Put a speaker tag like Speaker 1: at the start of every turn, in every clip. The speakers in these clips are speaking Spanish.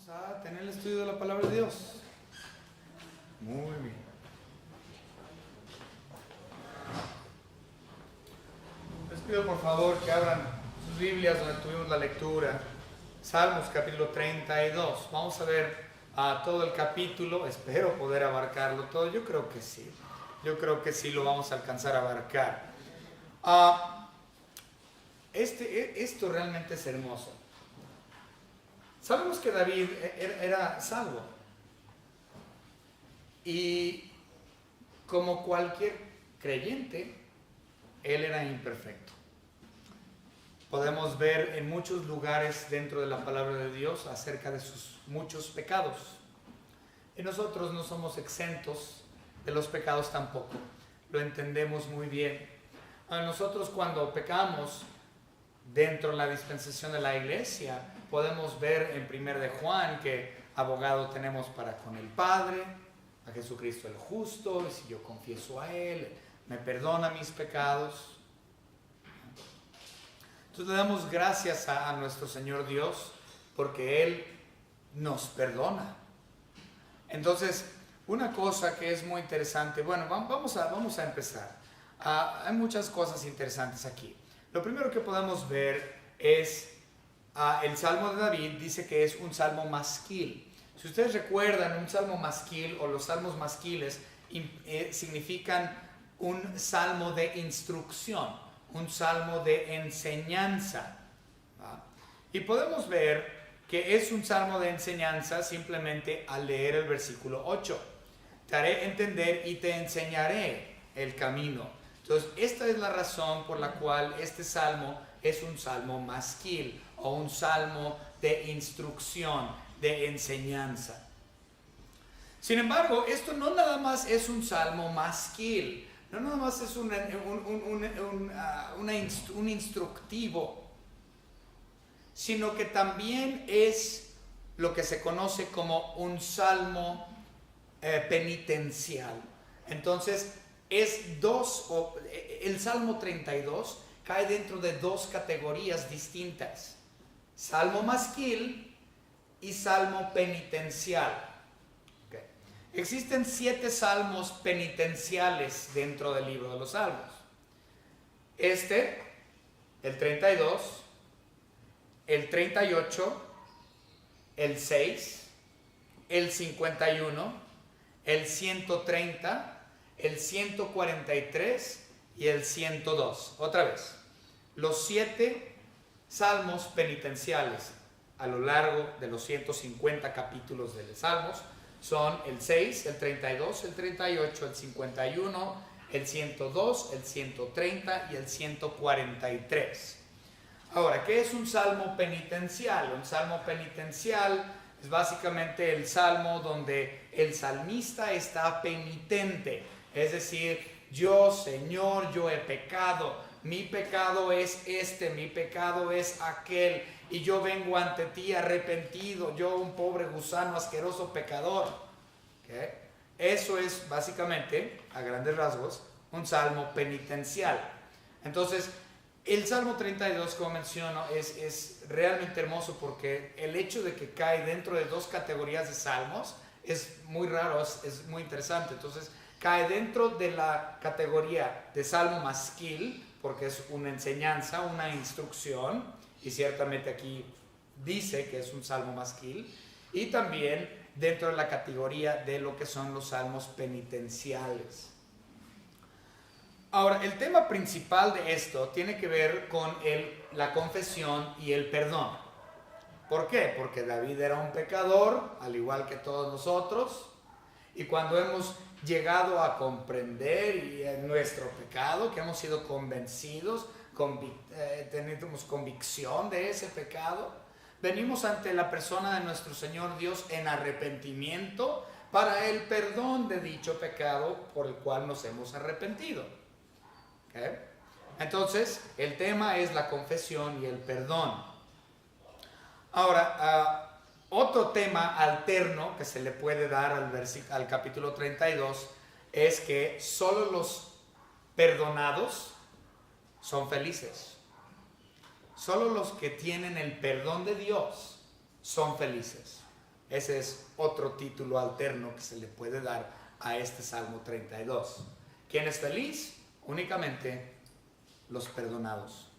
Speaker 1: Vamos a tener el estudio de la palabra de Dios. Muy bien. Les pido por favor que abran sus Biblias donde tuvimos la lectura. Salmos capítulo 32. Vamos a ver todo el capítulo. Espero poder abarcarlo todo. Yo creo que sí. Yo creo que sí lo vamos a alcanzar a abarcar. Esto realmente es hermoso. Sabemos que David era salvo. Y como cualquier creyente, él era imperfecto. Podemos ver en muchos lugares dentro de la palabra de Dios acerca de sus muchos pecados. Y nosotros no somos exentos de los pecados tampoco. Lo entendemos muy bien. Nosotros cuando pecamos dentro de la dispensación de la iglesia, podemos ver en 1 de Juan que abogado tenemos para con el Padre, a Jesucristo el justo, y si yo confieso a Él, me perdona mis pecados. Entonces le damos gracias a nuestro Señor Dios porque Él nos perdona. Entonces, una cosa que es muy interesante, bueno, vamos a empezar. Hay muchas cosas interesantes aquí. Lo primero que podemos ver es el Salmo de David, dice que es un salmo masquil. Si ustedes recuerdan, un salmo masquil o los salmos masquiles significan un salmo de instrucción, un salmo de enseñanza. ¿Va? Y podemos ver que es un salmo de enseñanza simplemente al leer el versículo 8. Te haré entender y te enseñaré el camino. Entonces, esta es la razón por la cual este salmo es un salmo masquil o un salmo de instrucción, de enseñanza. Sin embargo, esto no nada más es un salmo masquil, no nada más es un instructivo, sino que también es lo que se conoce como un salmo penitencial. Entonces, el Salmo 32 cae dentro de dos categorías distintas: salmo masquil y salmo penitencial. Okay. Existen 7 salmos penitenciales dentro del libro de los Salmos. El 32, el 38, el 6, el 51, el 130, el 143 y el 102. Otra vez, los 7 salmos penitenciales a lo largo de los 150 capítulos de los Salmos son el 6, el 32, el 38, el 51, el 102, el 130 y el 143. Ahora, ¿qué es un salmo penitencial? Un salmo penitencial es básicamente el salmo donde el salmista está penitente. Es decir, yo, Señor, yo he pecado, mi pecado es mi pecado es aquel, y yo vengo ante ti arrepentido, yo un pobre gusano asqueroso pecador. ¿Okay? Eso es básicamente, a grandes rasgos, un salmo penitencial. Entonces, el Salmo 32, como menciono, es realmente hermoso porque el hecho de que cae dentro de dos categorías de salmos es muy raro, es muy interesante. Entonces, cae dentro de la categoría de salmo masquil, porque es una enseñanza, una instrucción, y ciertamente aquí dice que es un salmo masquil, y también dentro de la categoría de lo que son los salmos penitenciales. Ahora, el tema principal de esto tiene que ver con la confesión y el perdón. ¿Por qué? Porque David era un pecador, al igual que todos nosotros, y cuando hemos llegado a comprender nuestro pecado, que hemos sido convencidos, tenemos convicción de ese pecado, venimos ante la persona de nuestro Señor Dios en arrepentimiento para el perdón de dicho pecado por el cual nos hemos arrepentido. ¿Okay? Entonces, el tema es la confesión y el perdón. Ahora, otro tema alterno que se le puede dar al capítulo 32 es que solo los perdonados son felices. Solo los que tienen el perdón de Dios son felices. Ese es otro título alterno que se le puede dar a este Salmo 32. ¿Quién es feliz? Únicamente los perdonados.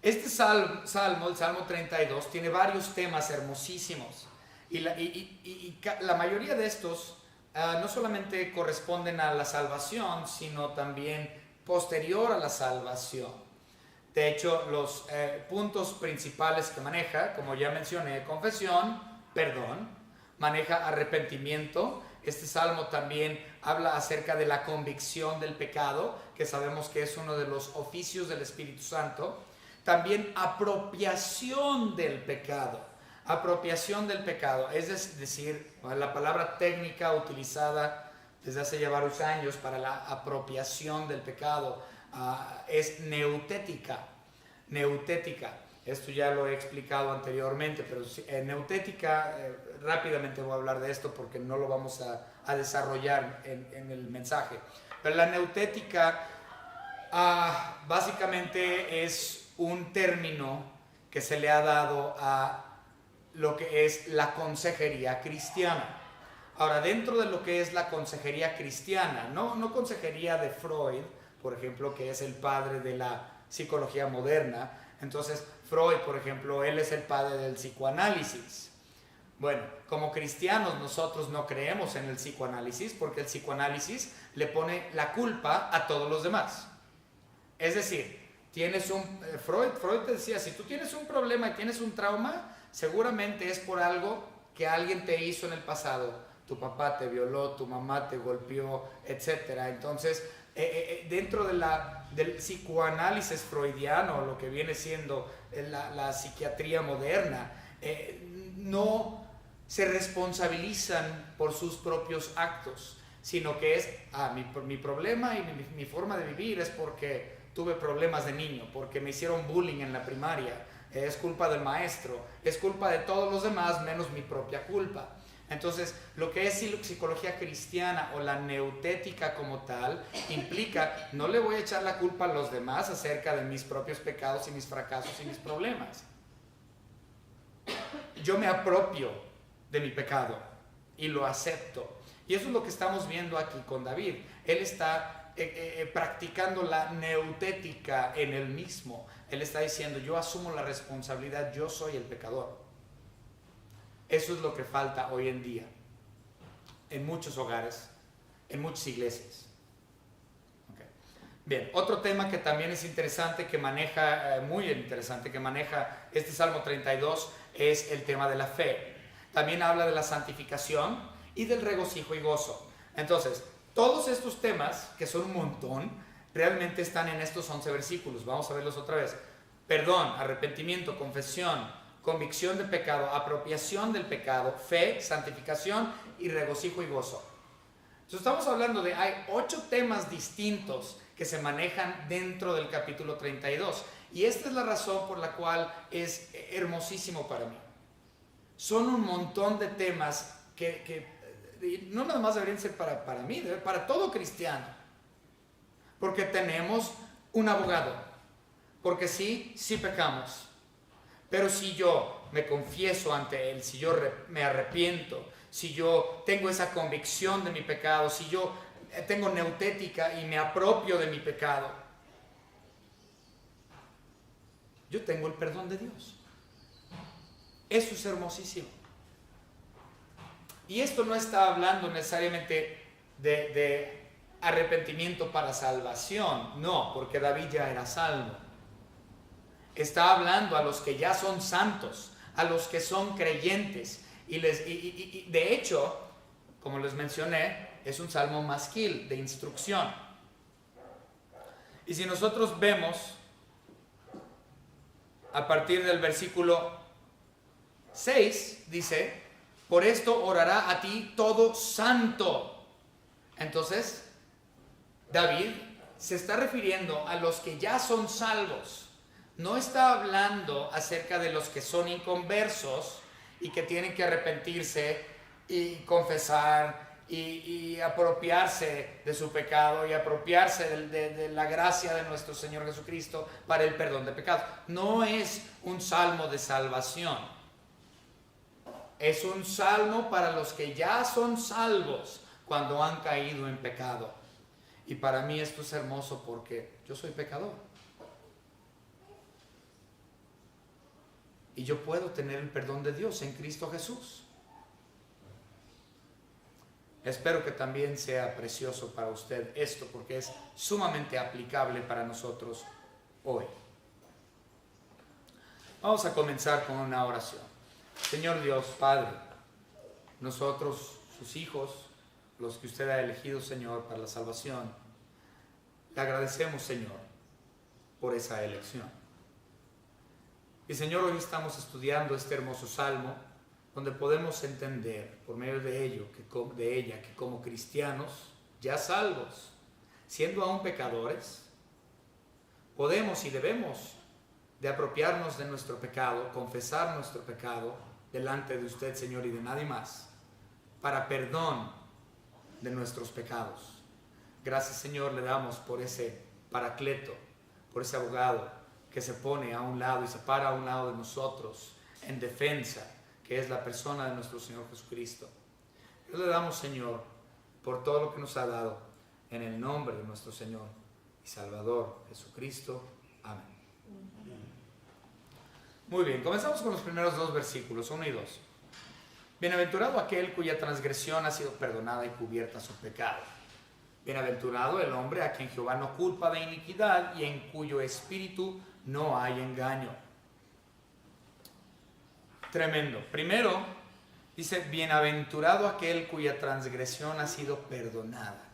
Speaker 1: Este salmo, el Salmo 32, tiene varios temas hermosísimos. Y la mayoría de estos no solamente corresponden a la salvación, sino también posterior a la salvación. De hecho, los puntos principales que maneja, como ya mencioné, confesión, perdón, maneja arrepentimiento. Este salmo también habla acerca de la convicción del pecado, que sabemos que es uno de los oficios del Espíritu Santo. También apropiación del pecado. Apropiación del pecado, es decir, la palabra técnica utilizada desde hace ya varios años para la apropiación del pecado es neutética. Neutética. Esto ya lo he explicado anteriormente, pero neutética, rápidamente voy a hablar de esto porque no lo vamos a desarrollar en el mensaje. Pero la neutética básicamente es un término que se le ha dado a lo que es la consejería cristiana. Ahora, dentro de lo que es la consejería cristiana, no consejería de Freud, por ejemplo, que es el padre de la psicología moderna. Entonces, Freud, por ejemplo, él es el padre del psicoanálisis. Bueno, como cristianos nosotros no creemos en el psicoanálisis porque el psicoanálisis le pone la culpa a todos los demás. Es decir, Freud te decía, si tú tienes un problema y tienes un trauma, seguramente es por algo que alguien te hizo en el pasado. Tu papá te violó, tu mamá te golpeó, etc. Entonces, dentro del psicoanálisis freudiano, lo que viene siendo la psiquiatría moderna, no se responsabilizan por sus propios actos, sino que es, mi problema y mi forma de vivir es porque tuve problemas de niño, porque me hicieron bullying en la primaria, es culpa del maestro, es culpa de todos los demás menos mi propia culpa. Entonces, lo que es psicología cristiana o la neutética como tal, implica, no le voy a echar la culpa a los demás acerca de mis propios pecados y mis fracasos y mis problemas. Yo me apropio de mi pecado y lo acepto. Y eso es lo que estamos viendo aquí con David. Él está practicando la neutética en él mismo. Él está diciendo, yo asumo la responsabilidad, yo soy el pecador. Eso es lo que falta hoy en día, en muchos hogares, en muchas iglesias. Okay. Bien, otro tema que también es interesante, que maneja, muy interesante, que maneja este Salmo 32, es el tema de la fe. También habla de la santificación y del regocijo y gozo. Entonces, todos estos temas, que son un montón, realmente están en estos 11 versículos. Vamos a verlos otra vez. Perdón, arrepentimiento, confesión, convicción de pecado, apropiación del pecado, fe, santificación y regocijo y gozo. Entonces estamos hablando hay 8 temas distintos que se manejan dentro del capítulo 32. Y esta es la razón por la cual es hermosísimo para mí. Son un montón de temas que no nada más deberían ser para mí, para todo cristiano. Porque tenemos un abogado. Porque sí pecamos. Pero si yo me confieso ante Él, si yo me arrepiento, si yo tengo esa convicción de mi pecado, si yo tengo neutética y me apropio de mi pecado, yo tengo el perdón de Dios. Eso es hermosísimo. Y esto no está hablando necesariamente de arrepentimiento para salvación, no, porque David ya era salvo. Está hablando a los que ya son santos, a los que son creyentes. Y de hecho, como les mencioné, es un salmo masquil, de instrucción. Y si nosotros vemos, a partir del versículo 6, dice, por esto orará a ti todo santo. Entonces, David se está refiriendo a los que ya son salvos. No está hablando acerca de los que son inconversos y que tienen que arrepentirse y confesar y apropiarse de su pecado y apropiarse de la gracia de nuestro Señor Jesucristo para el perdón de pecados. No es un salmo de salvación. Es un salmo para los que ya son salvos cuando han caído en pecado. Y para mí esto es hermoso porque yo soy pecador. Y yo puedo tener el perdón de Dios en Cristo Jesús. Espero que también sea precioso para usted esto, porque es sumamente aplicable para nosotros hoy. Vamos a comenzar con una oración. Señor Dios, Padre, nosotros, sus hijos, los que usted ha elegido, Señor, para la salvación, le agradecemos, Señor, por esa elección. Y Señor, hoy estamos estudiando este hermoso salmo, donde podemos entender por medio de ella que como cristianos ya salvos, siendo aún pecadores, podemos y debemos de apropiarnos de nuestro pecado, confesar nuestro pecado delante de usted, Señor, y de nadie más, para perdón de nuestros pecados. Gracias, Señor, le damos por ese paracleto, por ese abogado que se pone a un lado y se para a un lado de nosotros en defensa, que es la persona de nuestro Señor Jesucristo. Le damos, Señor, por todo lo que nos ha dado, en el nombre de nuestro Señor y Salvador Jesucristo. Amén. Muy bien, comenzamos con los primeros dos versículos, 1 y 2. Bienaventurado aquel cuya transgresión ha sido perdonada y cubierta su pecado. Bienaventurado el hombre a quien Jehová no culpa de iniquidad y en cuyo espíritu no hay engaño. Tremendo. Primero, dice, bienaventurado aquel cuya transgresión ha sido perdonada.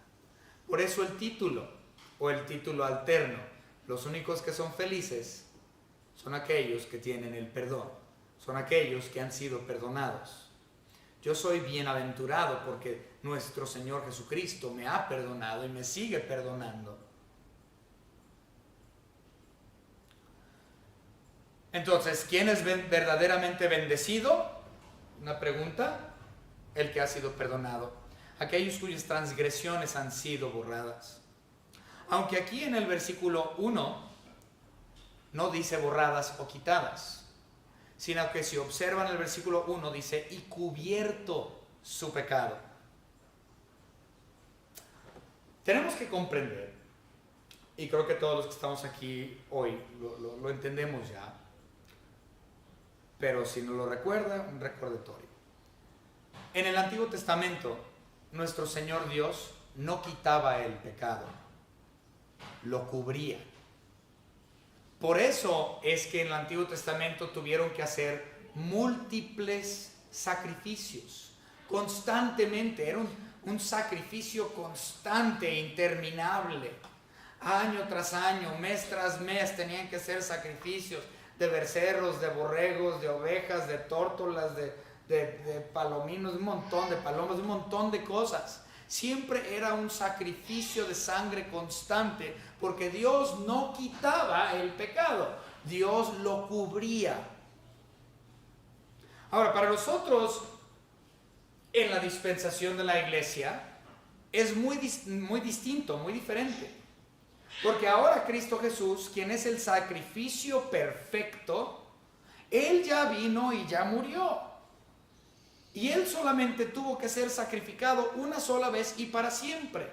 Speaker 1: Por eso el título, o el título alterno, los únicos que son felices son aquellos que tienen el perdón, son aquellos que han sido perdonados. Yo soy bienaventurado porque nuestro Señor Jesucristo me ha perdonado y me sigue perdonando. Entonces, ¿quién es verdaderamente bendecido? Una pregunta. El que ha sido perdonado. Aquellos cuyas transgresiones han sido borradas. Aunque aquí en el versículo 1 no dice borradas o quitadas, sino que si observan el versículo 1 dice y cubierto su pecado. Tenemos que comprender, y creo que todos los que estamos aquí hoy lo entendemos ya, pero si no lo recuerda, un recordatorio. En el Antiguo Testamento, nuestro Señor Dios no quitaba el pecado, lo cubría. Por eso es que en el Antiguo Testamento tuvieron que hacer múltiples sacrificios, constantemente, era un sacrificio constante, interminable. Año tras año, mes tras mes, tenían que hacer sacrificios de becerros, de borregos, de ovejas, de tórtolas, de palominos, de un montón de palomas, de un montón de cosas. Siempre era un sacrificio de sangre constante, porque Dios no quitaba el pecado, Dios lo cubría. Ahora, para nosotros, en la dispensación de la iglesia, es muy distinto, muy diferente. Porque ahora Cristo Jesús, quien es el sacrificio perfecto, Él ya vino y ya murió. Y Él solamente tuvo que ser sacrificado una sola vez y para siempre.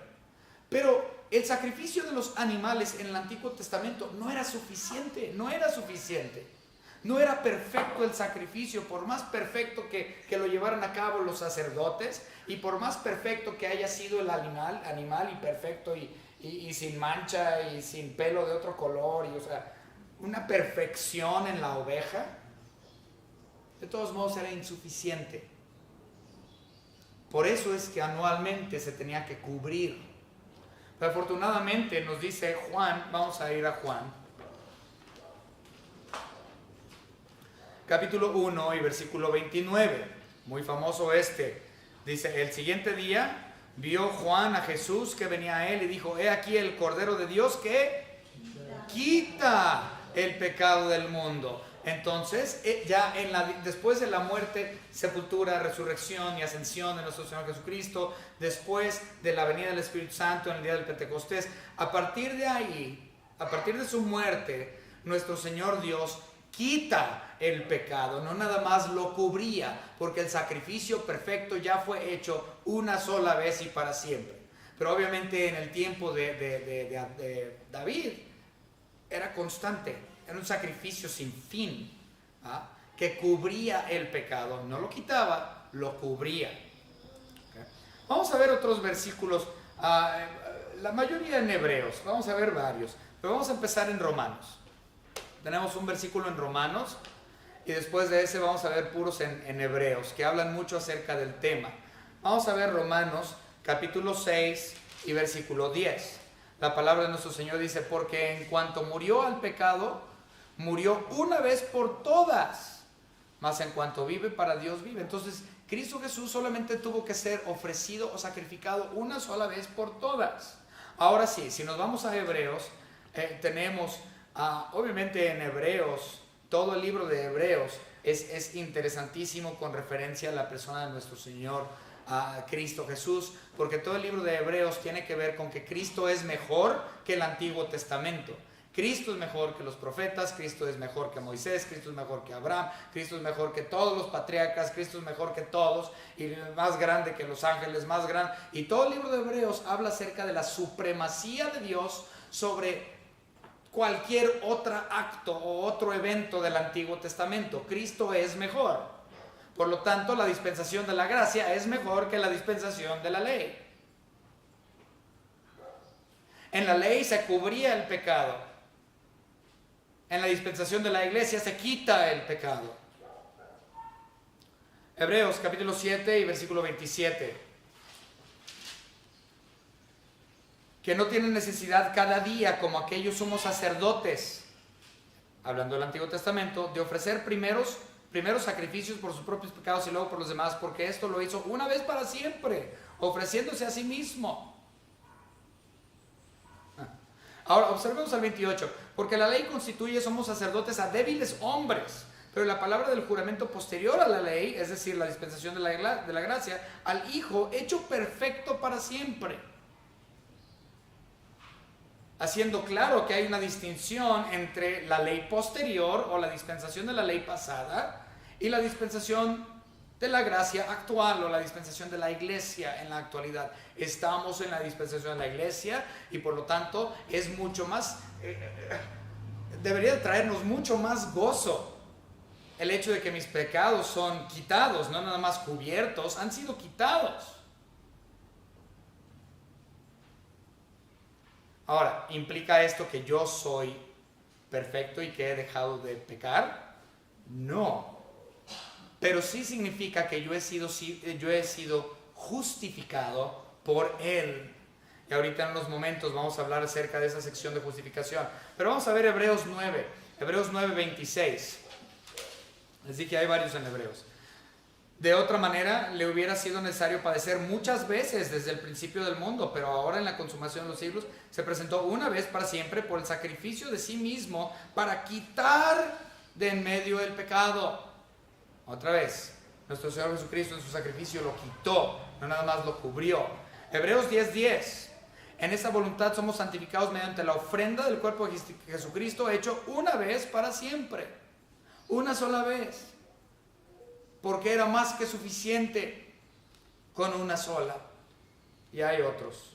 Speaker 1: Pero el sacrificio de los animales en el Antiguo Testamento no era suficiente, no era suficiente. No era perfecto el sacrificio, por más perfecto que lo llevaran a cabo los sacerdotes y por más perfecto que haya sido el animal y perfecto y sin mancha y sin pelo de otro color, y, o sea, una perfección en la oveja, de todos modos era insuficiente. Por eso es que anualmente se tenía que cubrir. Pero afortunadamente nos dice Juan, vamos a ir a Juan, capítulo 1 y versículo 29, muy famoso este. Dice, el siguiente día vio Juan a Jesús que venía a él y dijo, he aquí el Cordero de Dios que quita el pecado del mundo. Entonces, ya después de la muerte, sepultura, resurrección y ascensión de nuestro Señor Jesucristo, después de la venida del Espíritu Santo en el día del Pentecostés, a partir de ahí, a partir de su muerte, nuestro Señor Dios quita el pecado, no nada más lo cubría, porque el sacrificio perfecto ya fue hecho una sola vez y para siempre. Pero obviamente en el tiempo de David era constante, era un sacrificio sin fin, ¿ah? Que cubría el pecado, no lo quitaba, lo cubría. ¿Okay? Vamos a ver otros versículos, la mayoría en Hebreos, vamos a ver varios, pero vamos a empezar en Romanos. Tenemos un versículo en Romanos y después de ese vamos a ver puros en Hebreos, que hablan mucho acerca del tema. Vamos a ver Romanos capítulo 6 y versículo 10. La palabra de nuestro Señor dice: porque en cuanto murió al pecado, murió una vez por todas, mas en cuanto vive, para Dios vive. Entonces Cristo Jesús solamente tuvo que ser ofrecido o sacrificado una sola vez por todas. Ahora sí, si nos vamos a Hebreos, tenemos obviamente en Hebreos, todo el libro de Hebreos es interesantísimo con referencia a la persona de nuestro Señor Cristo Jesús, porque todo el libro de Hebreos tiene que ver con que Cristo es mejor que el Antiguo Testamento. Cristo es mejor que los profetas, Cristo es mejor que Moisés, Cristo es mejor que Abraham, Cristo es mejor que todos los patriarcas, Cristo es mejor que todos, y más grande que los ángeles, más grande. Y todo el libro de Hebreos habla acerca de la supremacía de Dios sobre cualquier otro acto o otro evento del Antiguo Testamento. Cristo es mejor. Por lo tanto, la dispensación de la gracia es mejor que la dispensación de la ley. En la ley se cubría el pecado. En la dispensación de la iglesia se quita el pecado. Hebreos capítulo 7 y versículo 27. Que no tienen necesidad cada día, como aquellos sumos sacerdotes, hablando del Antiguo Testamento, de ofrecer primeros sacrificios por sus propios pecados y luego por los demás, porque esto lo hizo una vez para siempre, ofreciéndose a sí mismo. Ahora observemos al 28, porque la ley constituye somos sacerdotes a débiles hombres, pero la palabra del juramento posterior a la ley, es decir, la dispensación de la gracia, al Hijo hecho perfecto para siempre. Haciendo claro que hay una distinción entre la ley posterior o la dispensación de la ley pasada y la dispensación de la gracia actual o la dispensación de la iglesia en la actualidad. Estamos en la dispensación de la iglesia y por lo tanto es mucho más, debería traernos mucho más gozo el hecho de que mis pecados son quitados, no nada más cubiertos, han sido quitados. Ahora, ¿implica esto que yo soy perfecto y que he dejado de pecar? No. Pero sí significa que yo he sido justificado por Él. Y ahorita en unos momentos vamos a hablar acerca de esa sección de justificación. Pero vamos a ver Hebreos 9:26. Les dije, hay varios en Hebreos. De otra manera, le hubiera sido necesario padecer muchas veces desde el principio del mundo, pero ahora en la consumación de los siglos se presentó una vez para siempre por el sacrificio de sí mismo para quitar de en medio el pecado. Otra vez, nuestro Señor Jesucristo en su sacrificio lo quitó, no nada más lo cubrió. Hebreos 10:10. En esa voluntad somos santificados mediante la ofrenda del cuerpo de Jesucristo hecho una vez para siempre. Una sola vez. Porque era más que suficiente con una sola. Y hay otros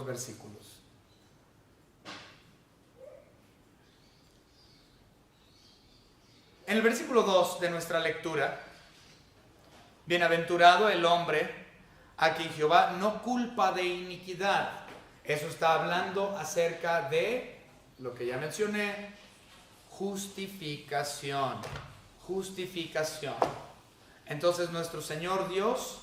Speaker 1: versículos. En el versículo 2 de nuestra lectura, bienaventurado el hombre a quien Jehová no culpa de iniquidad. Eso está hablando acerca de lo que ya mencioné, justificación. Entonces nuestro Señor Dios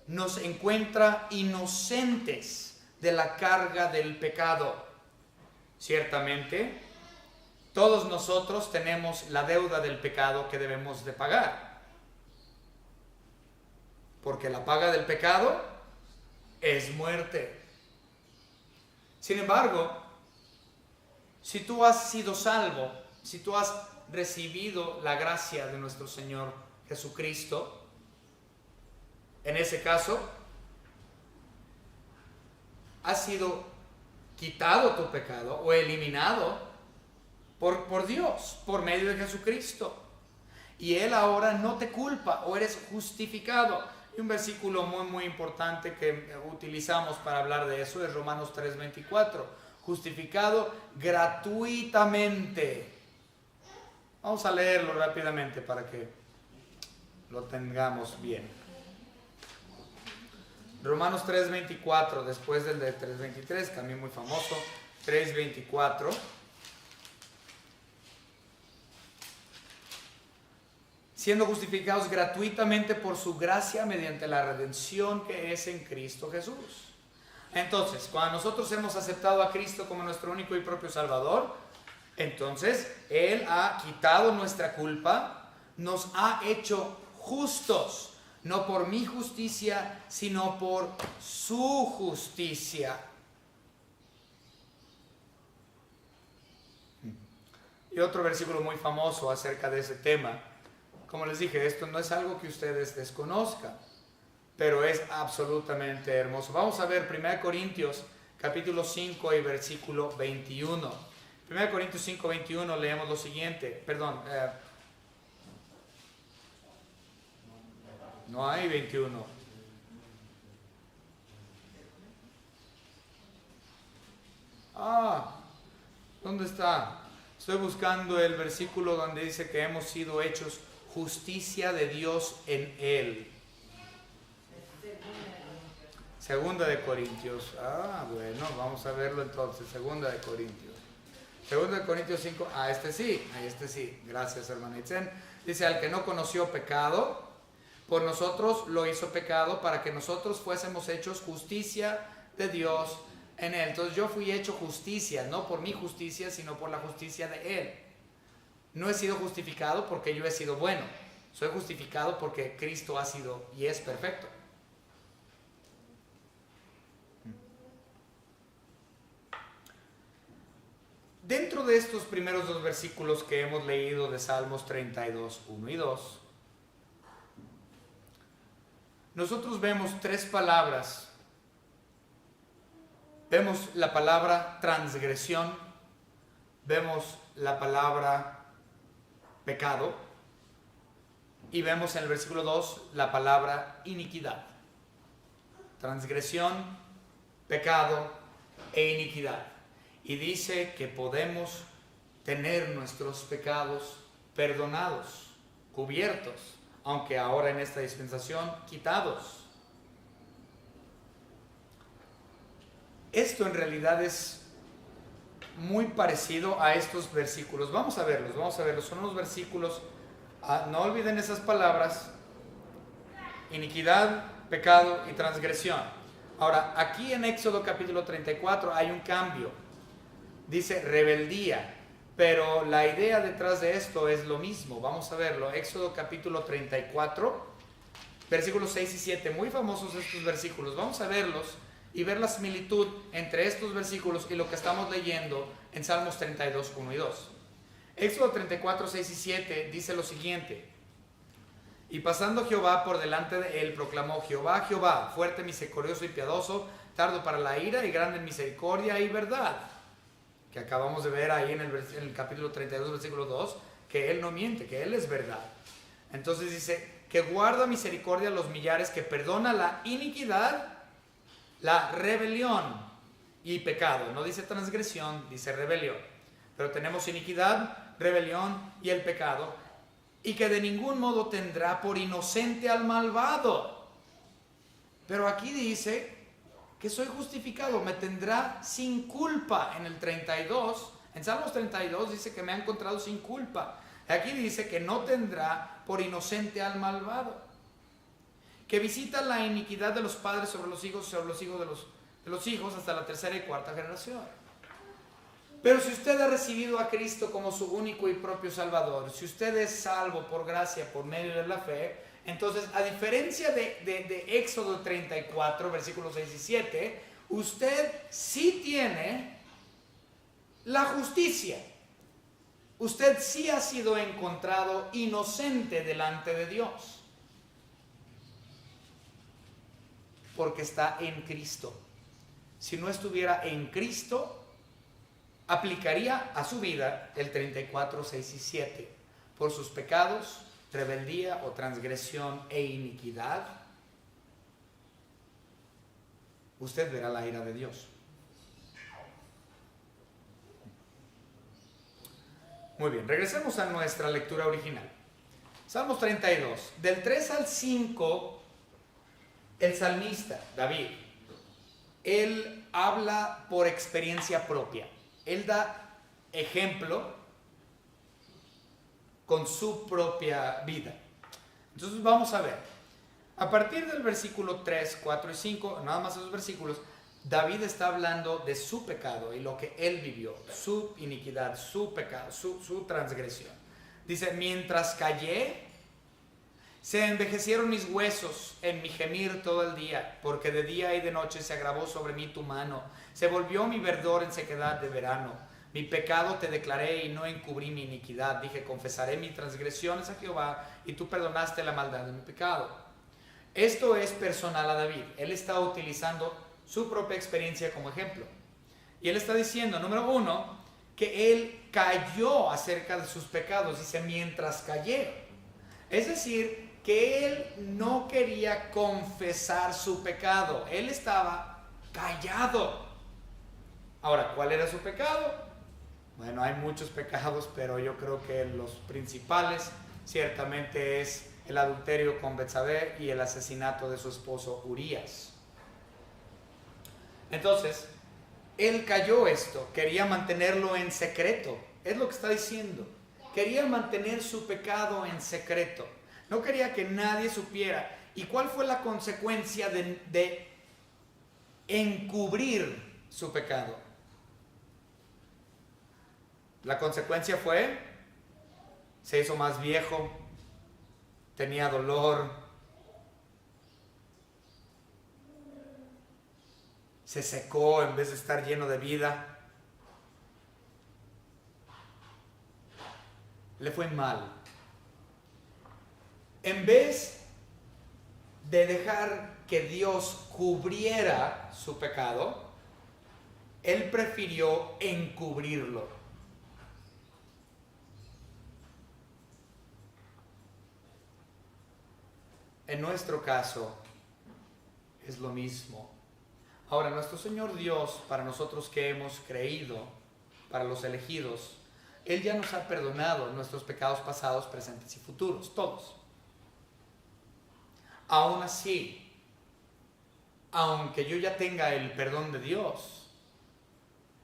Speaker 1: nos encuentra inocentes de la carga del pecado. Ciertamente, todos nosotros tenemos la deuda del pecado que debemos de pagar. Porque la paga del pecado es muerte. Sin embargo, si tú has sido salvo, si tú has recibido la gracia de nuestro Señor Jesucristo, en ese caso, ha sido quitado tu pecado o eliminado por Dios, por medio de Jesucristo. Y Él ahora no te culpa, o eres justificado. Y un versículo muy importante que utilizamos para hablar de eso es Romanos 3:24. Justificado gratuitamente. Vamos a leerlo rápidamente para que lo tengamos bien. Romanos 3:24, después del de 3:23, también muy famoso. 3:24. Siendo justificados gratuitamente por su gracia mediante la redención que es en Cristo Jesús. Entonces, cuando nosotros hemos aceptado a Cristo como nuestro único y propio Salvador, entonces Él ha quitado nuestra culpa, nos ha hecho justos, no por mi justicia, sino por su justicia. Y otro versículo muy famoso acerca de ese tema. Como les dije, esto no es algo que ustedes desconozcan, pero es absolutamente hermoso. Vamos a ver 1 Corintios capítulo 5 y versículo 21. 1 Corintios 5, 21 leemos lo siguiente. No hay 21. ¿Dónde está? Estoy buscando el versículo donde dice que hemos sido hechos justicia de Dios en Él. Segunda de Corintios. Bueno, vamos a verlo entonces. Segunda de Corintios. Segunda de Corintios 5. Este sí. Gracias, hermana Itzen. Dice, al que no conoció pecado, por nosotros lo hizo pecado para que nosotros fuésemos hechos justicia de Dios en Él. Entonces yo fui hecho justicia, no por mi justicia, sino por la justicia de Él. No he sido justificado porque yo he sido bueno. Soy justificado porque Cristo ha sido y es perfecto. Dentro de estos primeros dos versículos que hemos leído de Salmos 32, 1 y 2, nosotros vemos tres palabras. Vemos la palabra transgresión, vemos la palabra pecado y vemos en el versículo 2 la palabra iniquidad. Transgresión, pecado e iniquidad. Y dice que podemos tener nuestros pecados perdonados, cubiertos, aunque ahora en esta dispensación quitados. Esto en realidad es muy parecido a estos versículos. Vamos a verlos. Son unos versículos, no olviden esas palabras: iniquidad, pecado y transgresión. Ahora, aquí en Éxodo capítulo 34 hay un cambio. Dice rebeldía, pero la idea detrás de esto es lo mismo. Vamos a verlo. Éxodo capítulo 34, versículos 6 y 7. Muy famosos estos versículos. Vamos a verlos y ver la similitud entre estos versículos y lo que estamos leyendo en Salmos 32, 1 y 2. Éxodo 34, 6 y 7 dice lo siguiente: y pasando Jehová por delante de él, proclamó: Jehová, Jehová, fuerte, misericordioso y piadoso, tardo para la ira y grande en misericordia y verdad. Que acabamos de ver ahí en el capítulo 32, versículo 2, que Él no miente, que Él es verdad. Entonces dice que guarda misericordia a los millares, que perdona la iniquidad, la rebelión y pecado. No dice transgresión, dice rebelión. Pero tenemos iniquidad, rebelión y el pecado. Y que de ningún modo tendrá por inocente al malvado. Pero aquí dice que soy justificado, me tendrá sin culpa. En el 32, en Salmos 32 dice que me ha encontrado sin culpa. Aquí dice que no tendrá por inocente al malvado. Que visita la iniquidad de los padres sobre los hijos de los hijos hasta la tercera y cuarta generación. Pero si usted ha recibido a Cristo como su único y propio Salvador, si usted es salvo por gracia, por medio de la fe, entonces, a diferencia de Éxodo 34, versículos 6 y 7, usted sí tiene la justicia. Usted sí ha sido encontrado inocente delante de Dios. Porque está en Cristo. Si no estuviera en Cristo, aplicaría a su vida el 34, 6 y 7. Por sus pecados, rebeldía o transgresión e iniquidad, usted verá la ira de Dios. Muy bien, regresemos a nuestra lectura original. Salmos 32, del 3 al 5, el salmista, David, él habla por experiencia propia. Él da ejemplo con su propia vida. Entonces vamos a ver. A partir del versículo 3, 4 y 5, nada más esos versículos, David está hablando de su pecado y lo que él vivió, su iniquidad, su pecado, su transgresión. Dice, mientras callé, se envejecieron mis huesos en mi gemir todo el día, porque de día y de noche se agravó sobre mí tu mano. Se volvió mi verdor en sequedad de verano. Mi pecado te declaré y no encubrí mi iniquidad. Dije, confesaré mis transgresiones a Jehová, y tú perdonaste la maldad de mi pecado. Esto es personal a David. Él está utilizando su propia experiencia como ejemplo. Y él está diciendo, número 1, que él cayó acerca de sus pecados. Dice, mientras callé. Es decir, que él no quería confesar su pecado. Él estaba callado. Ahora, ¿cuál era su pecado? Bueno, hay muchos pecados, pero yo creo que los principales ciertamente es el adulterio con Betsabé y el asesinato de su esposo Urías. Entonces, él cayó esto, quería mantenerlo en secreto. Es lo que está diciendo. Quería mantener su pecado en secreto. No quería que nadie supiera. ¿Y cuál fue la consecuencia de encubrir su pecado? La consecuencia fue, se hizo más viejo, tenía dolor, se secó en vez de estar lleno de vida, le fue mal. En vez de dejar que Dios cubriera su pecado, él prefirió encubrirlo. En nuestro caso es lo mismo. Ahora, nuestro Señor Dios, para nosotros que hemos creído, para los elegidos, Él ya nos ha perdonado nuestros pecados pasados, presentes y futuros, todos. Aún así, aunque yo ya tenga el perdón de Dios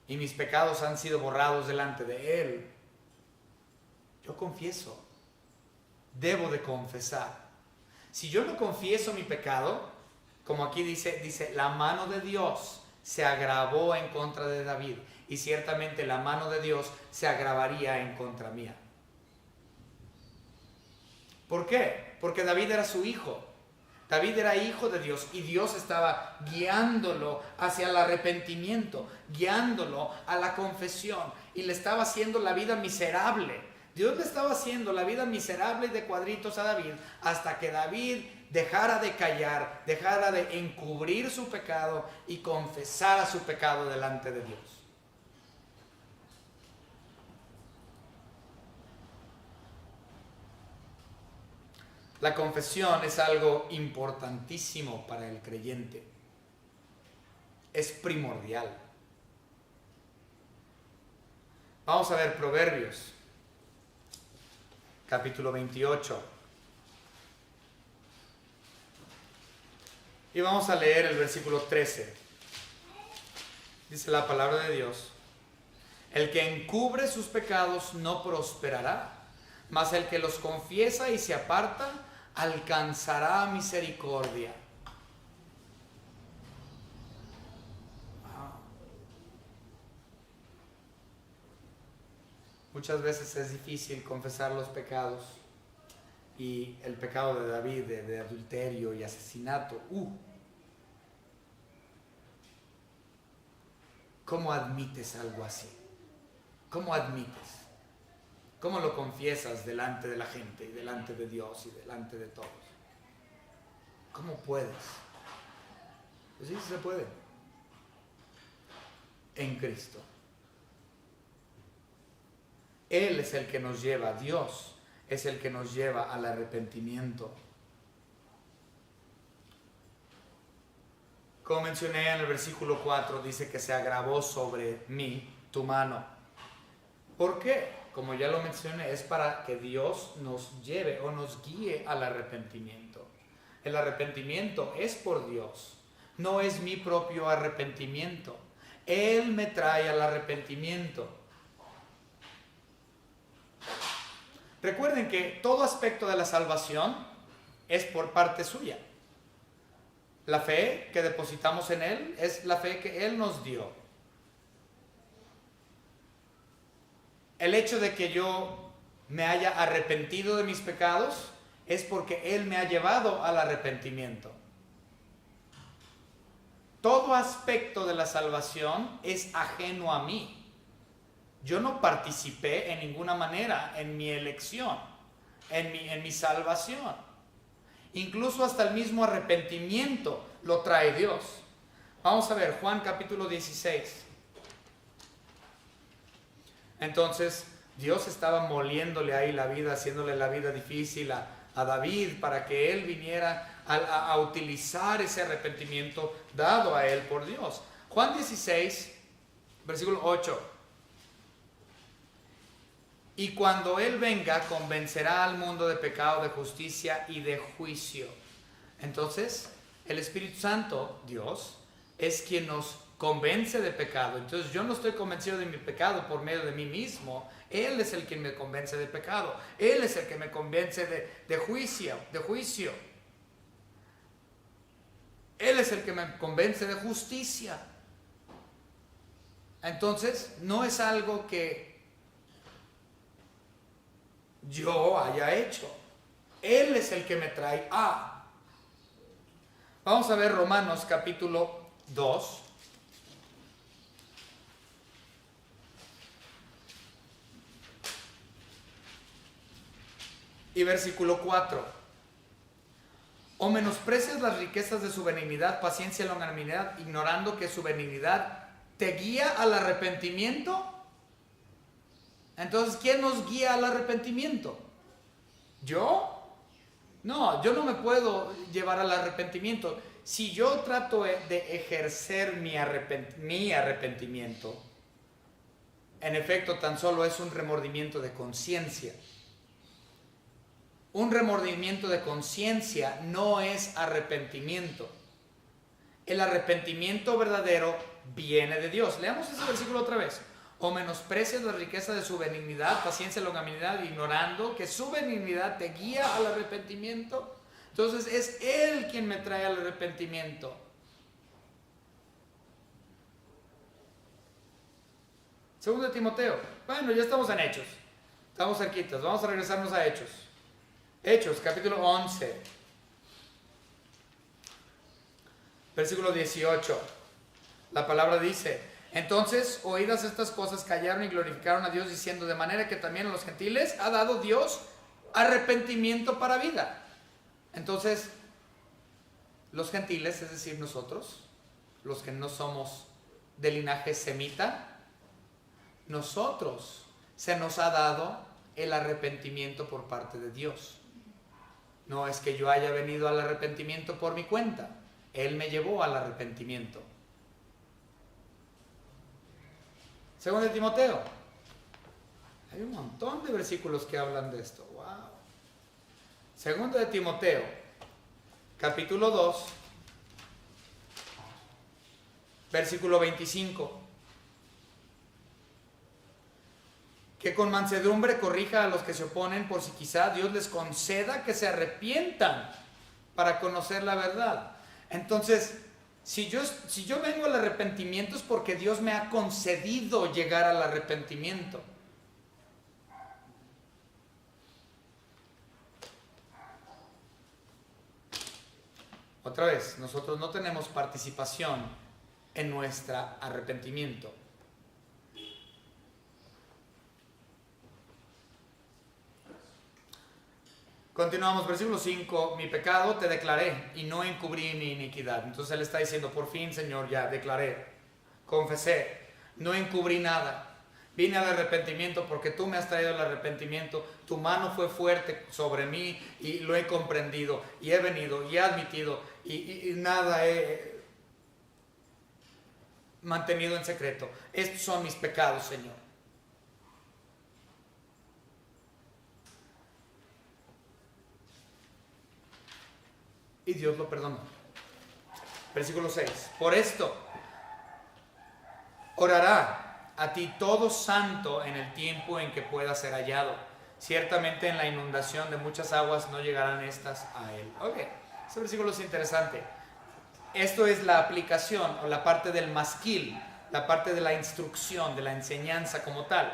Speaker 1: y mis pecados han sido borrados delante de Él, yo confieso, debo de confesar. Si yo no confieso mi pecado, como aquí dice, la mano de Dios se agravó en contra de David, y ciertamente la mano de Dios se agravaría en contra mía. ¿Por qué? Porque David era su hijo. David era hijo de Dios y Dios estaba guiándolo hacia el arrepentimiento, guiándolo a la confesión, y le estaba haciendo la vida miserable. Dios le estaba haciendo la vida miserable de cuadritos a David hasta que David dejara de callar, dejara de encubrir su pecado y confesara su pecado delante de Dios. La confesión es algo importantísimo para el creyente. Es primordial. Vamos a ver Proverbios, capítulo 28. Y vamos a leer el versículo 13. Dice la palabra de Dios: el que encubre sus pecados no prosperará, mas el que los confiesa y se aparta alcanzará misericordia. Wow. Muchas veces es difícil confesar los pecados, y el pecado de David de adulterio y asesinato. ¿Cómo admites algo así? ¿Cómo admites? ¿Cómo lo confiesas delante de la gente y delante de Dios y delante de todos? ¿Cómo puedes? Pues sí, se puede. En Cristo. Él es el que nos lleva, Dios es el que nos lleva al arrepentimiento. Como mencioné en el versículo 4, dice que se agravó sobre mí tu mano. ¿Por qué? Como ya lo mencioné, es para que Dios nos lleve o nos guíe al arrepentimiento. El arrepentimiento es por Dios, no es mi propio arrepentimiento. Él me trae al arrepentimiento. Recuerden que todo aspecto de la salvación es por parte suya. La fe que depositamos en Él es la fe que Él nos dio. El hecho de que yo me haya arrepentido de mis pecados es porque Él me ha llevado al arrepentimiento. Todo aspecto de la salvación es ajeno a mí. Yo no participé en ninguna manera en mi elección, en mi salvación. Incluso hasta el mismo arrepentimiento lo trae Dios. Vamos a ver Juan capítulo 16. Entonces Dios estaba moliéndole ahí la vida, haciéndole la vida difícil a David para que él viniera a utilizar ese arrepentimiento dado a él por Dios. Juan 16, versículo 8. Y cuando Él venga, convencerá al mundo de pecado, de justicia y de juicio. Entonces, el Espíritu Santo, Dios, es quien nos convence de pecado. Entonces, yo no estoy convencido de mi pecado por medio de mí mismo. Él es el quien me convence de pecado. Él es el que me convence de juicio. Él es el que me convence de justicia. Entonces, no es algo que yo haya hecho. Él es el que me trae a. Vamos a ver Romanos capítulo 2. Y versículo 4. O menosprecias las riquezas de su benignidad, paciencia y longanimidad, ignorando que su benignidad te guía al arrepentimiento. Entonces, ¿quién nos guía al arrepentimiento? ¿Yo? No, yo no me puedo llevar al arrepentimiento. Si yo trato de ejercer mi arrepentimiento, en efecto, tan solo es un remordimiento de conciencia. Un remordimiento de conciencia no es arrepentimiento. El arrepentimiento verdadero viene de Dios. Leamos ese versículo otra vez. O menosprecias la riqueza de su benignidad, paciencia, longanimidad, ignorando que su benignidad te guía al arrepentimiento. Entonces es Él quien me trae al arrepentimiento. Segundo de Timoteo. Bueno, ya estamos en Hechos. Estamos cerquitas. Vamos a regresarnos a Hechos. Hechos, capítulo 11. Versículo 18. La palabra dice: entonces, oídas estas cosas, callaron y glorificaron a Dios, diciendo: de manera que también a los gentiles ha dado Dios arrepentimiento para vida. Entonces, los gentiles, es decir, nosotros, los que no somos de linaje semita, nosotros se nos ha dado el arrepentimiento por parte de Dios. No es que yo haya venido al arrepentimiento por mi cuenta. Él me llevó al arrepentimiento. Segundo de Timoteo. Hay un montón de versículos que hablan de esto. Wow. Segundo de Timoteo, capítulo 2, versículo 25. Que con mansedumbre corrija a los que se oponen, por si quizá Dios les conceda que se arrepientan para conocer la verdad. Entonces, si yo vengo al arrepentimiento es porque Dios me ha concedido llegar al arrepentimiento. Otra vez, nosotros no tenemos participación en nuestro arrepentimiento. Continuamos, versículo 5. Mi pecado te declaré y no encubrí mi iniquidad. Entonces él está diciendo: por fin, Señor, ya declaré, confesé, no encubrí nada. Vine al arrepentimiento porque tú me has traído el arrepentimiento. Tu mano fue fuerte sobre mí y lo he comprendido y he venido y he admitido y nada he mantenido en secreto. Estos son mis pecados, Señor. Y Dios lo perdonó. Versículo 6. Por esto orará a ti todo santo en el tiempo en que pueda ser hallado. Ciertamente en la inundación de muchas aguas no llegarán estas a él. Ok, este versículo es interesante. Esto es la aplicación o la parte del masquil, la parte de la instrucción, de la enseñanza como tal.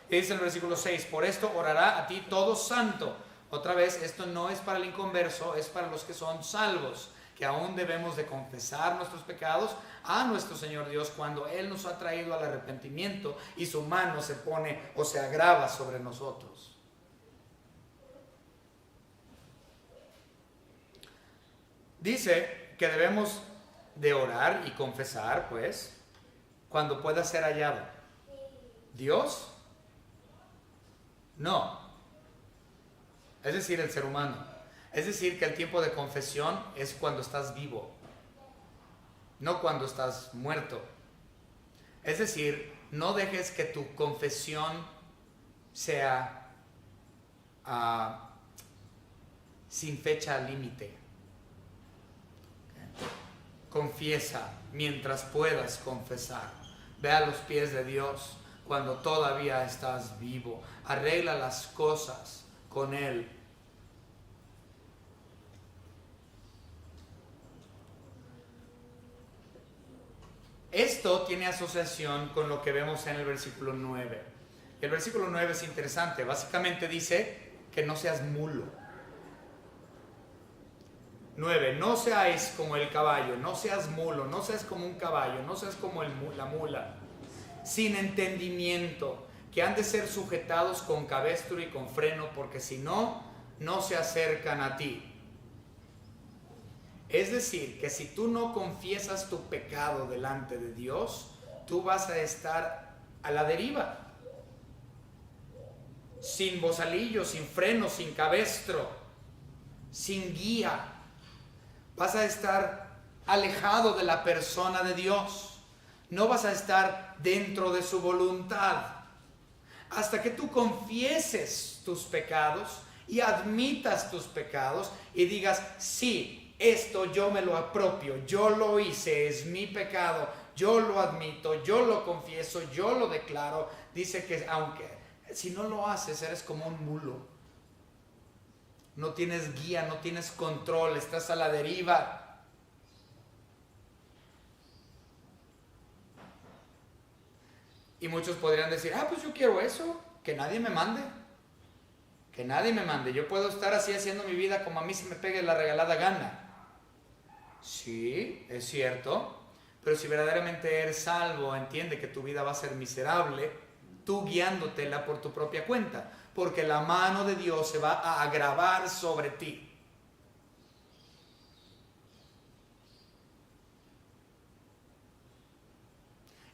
Speaker 1: Y dice el versículo 6, por esto orará a ti todo santo. Otra vez, esto no es para el inconverso, es para los que son salvos, que aún debemos de confesar nuestros pecados a nuestro Señor Dios cuando Él nos ha traído al arrepentimiento y su mano se pone o se agrava sobre nosotros. Dice que debemos de orar y confesar, pues, cuando pueda ser hallado. ¿Dios? No. Es decir, el ser humano. Es decir, que el tiempo de confesión es cuando estás vivo, no cuando estás muerto. Es decir, no dejes que tu confesión sea sin fecha límite. Confiesa mientras puedas confesar. Ve a los pies de Dios cuando todavía estás vivo. Arregla las cosas con Él. Esto tiene asociación con lo que vemos en el versículo 9. El versículo 9 es interesante. Básicamente dice que no seas mulo. 9. No seáis como el caballo, no seas mulo, no seas como un caballo, no seas como la mula, sin entendimiento, que han de ser sujetados con cabestro y con freno, porque si no, no se acercan a ti. Es decir, que si tú no confiesas tu pecado delante de Dios, tú vas a estar a la deriva, sin bozalillo, sin freno, sin cabestro, sin guía. Vas a estar alejado de la persona de Dios. No vas a estar dentro de su voluntad. Hasta que tú confieses tus pecados y admitas tus pecados y digas, sí, esto yo me lo apropio, yo lo hice, es mi pecado, yo lo admito, yo lo confieso, yo lo declaro. Dice que aunque si no lo haces, eres como un mulo. No tienes guía, no tienes control, estás a la deriva. Y muchos podrían decir, pues yo quiero eso, que nadie me mande. Que nadie me mande, yo puedo estar así haciendo mi vida como a mí se me pegue la regalada gana. Sí, es cierto, pero si verdaderamente eres salvo, entiende que tu vida va a ser miserable, tú guiándotela por tu propia cuenta, porque la mano de Dios se va a agravar sobre ti.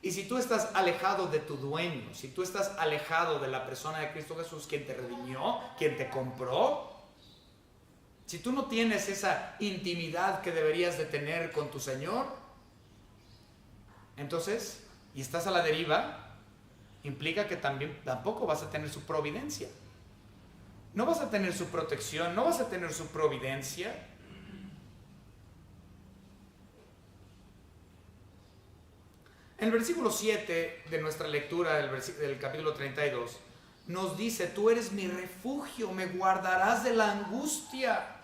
Speaker 1: Y si tú estás alejado de tu dueño, si tú estás alejado de la persona de Cristo Jesús, quien te redimió, quien te compró, si tú no tienes esa intimidad que deberías de tener con tu Señor, entonces, y estás a la deriva, implica que tampoco vas a tener su providencia. No vas a tener su protección, no vas a tener su providencia. En el versículo 7 de nuestra lectura del capítulo 32, nos dice, tú eres mi refugio, me guardarás de la angustia.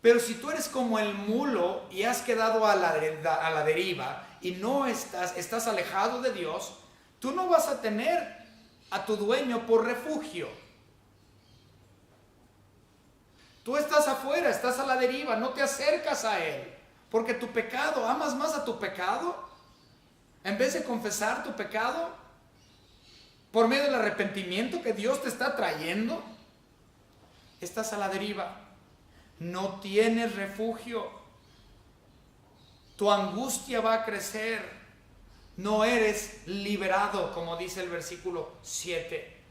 Speaker 1: Pero si tú eres como el mulo y has quedado a la deriva y no estás alejado de Dios, tú no vas a tener a tu dueño por refugio. Tú estás afuera, estás a la deriva, no te acercas a Él. Porque tu pecado, amas más a tu pecado, en vez de confesar tu pecado, por medio del arrepentimiento que Dios te está trayendo, estás a la deriva. No tienes refugio. Tu angustia va a crecer. No eres liberado, como dice el versículo 7.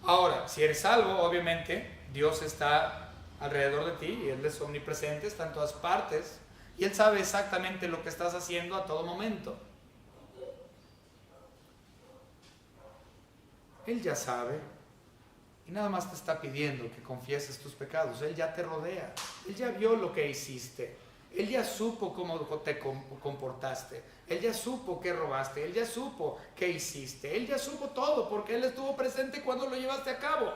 Speaker 1: Ahora, si eres salvo, obviamente, Dios está alrededor de ti y Él es omnipresente, está en todas partes y Él sabe exactamente lo que estás haciendo a todo momento. Él ya sabe y nada más te está pidiendo que confieses tus pecados. Él ya te rodea, Él ya vio lo que hiciste, Él ya supo cómo te comportaste, Él ya supo qué robaste, Él ya supo qué hiciste, Él ya supo todo porque Él estuvo presente cuando lo llevaste a cabo.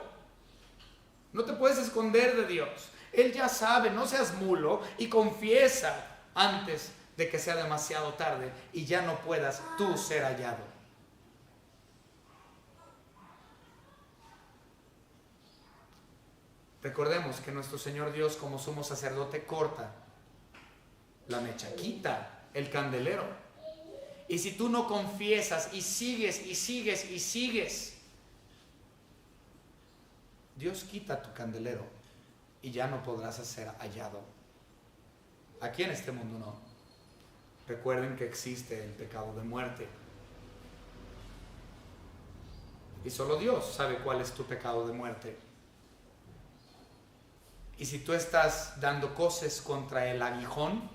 Speaker 1: No te puedes esconder de Dios. Él ya sabe, no seas mulo y confiesa antes de que sea demasiado tarde y ya no puedas tú ser hallado. Recordemos que nuestro Señor Dios, como sumo sacerdote, corta la mecha, quita el candelero. Y si tú no confiesas y sigues y sigues y sigues, Dios quita tu candelero y ya no podrás ser hallado. Aquí en este mundo no. Recuerden que existe el pecado de muerte. Y solo Dios sabe cuál es tu pecado de muerte. Y si tú estás dando coces contra el aguijón,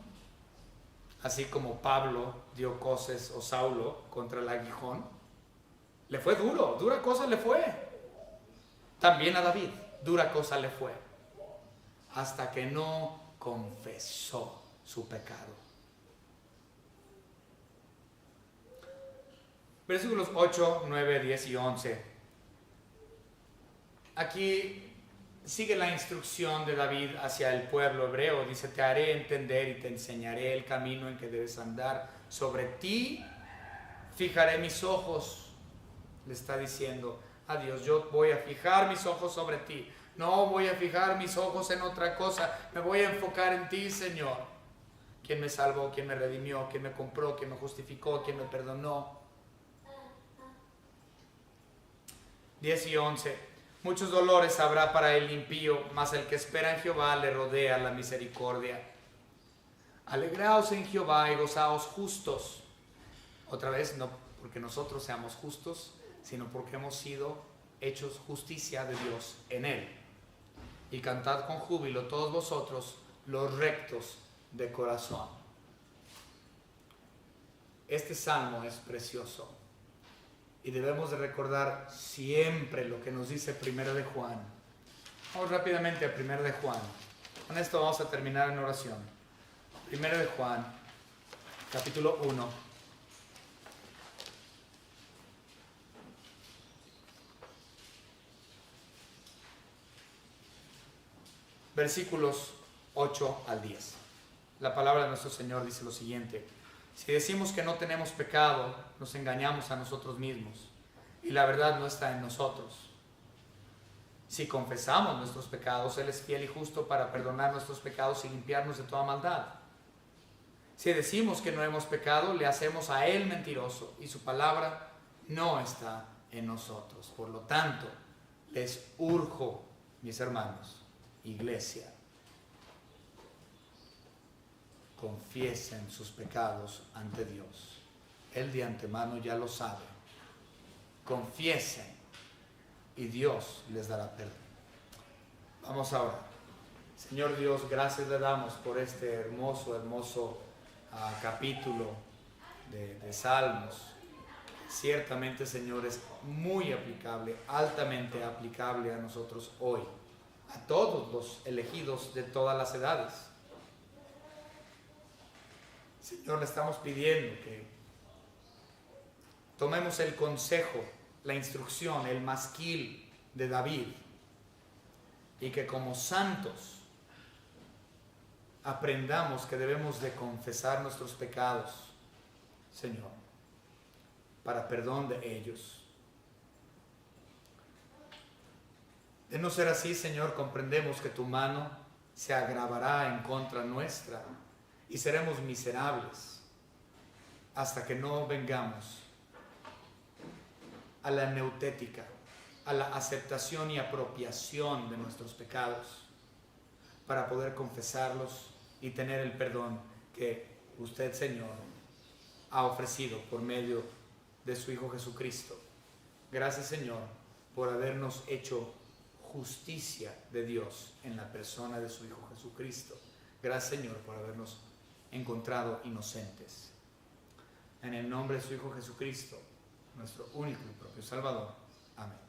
Speaker 1: así como Pablo dio coces o Saulo contra el aguijón, le fue duro, dura cosa le fue. También a David, dura cosa le fue, hasta que no confesó su pecado. Versículos 8, 9, 10 y 11. Aquí sigue la instrucción de David hacia el pueblo hebreo. Dice, te haré entender y te enseñaré el camino en que debes andar. Sobre ti fijaré mis ojos. Le está diciendo a Dios, yo voy a fijar mis ojos sobre ti. No voy a fijar mis ojos en otra cosa. Me voy a enfocar en ti, Señor. Quien me salvó, quien me redimió, quien me compró, quien me justificó, quien me perdonó. 10 y 11. Muchos dolores habrá para el impío, mas el que espera en Jehová le rodea la misericordia. Alegraos en Jehová y gozaos justos. Otra vez, no porque nosotros seamos justos, sino porque hemos sido hechos justicia de Dios en Él. Y cantad con júbilo todos vosotros los rectos de corazón. Este salmo es precioso y debemos de recordar siempre lo que nos dice 1 de Juan. Vamos rápidamente a 1 de Juan. Con esto vamos a terminar en oración. 1 de Juan, capítulo 1. Versículos 8 al 10. La palabra de nuestro Señor dice lo siguiente: si decimos que no tenemos pecado, nos engañamos a nosotros mismos y la verdad no está en nosotros. Si confesamos nuestros pecados, Él es fiel y justo para perdonar nuestros pecados y limpiarnos de toda maldad. Si decimos que no hemos pecado, le hacemos a Él mentiroso y su palabra no está en nosotros. Por lo tanto, les urjo, mis hermanos, Iglesia, confiesen sus pecados ante Dios. Él de antemano ya lo sabe. Confiesen y Dios les dará perdón. Vamos ahora. Señor Dios, gracias le damos por este hermoso capítulo de Salmos. Ciertamente, Señor, es muy aplicable, altamente aplicable a nosotros hoy, a todos los elegidos de todas las edades. Señor, le estamos pidiendo que tomemos el consejo, la instrucción, el masquil de David y que como santos aprendamos que debemos de confesar nuestros pecados, Señor, para perdón de ellos. De no ser así, Señor, comprendemos que tu mano se agravará en contra nuestra y seremos miserables hasta que no vengamos a la neutética, a la aceptación y apropiación de nuestros pecados para poder confesarlos y tener el perdón que usted, Señor, ha ofrecido por medio de su Hijo Jesucristo. Gracias, Señor, por habernos hecho justicia de Dios en la persona de su Hijo Jesucristo. Gracias, Señor, por habernos encontrado inocentes. En el nombre de su Hijo Jesucristo, nuestro único y propio Salvador. Amén.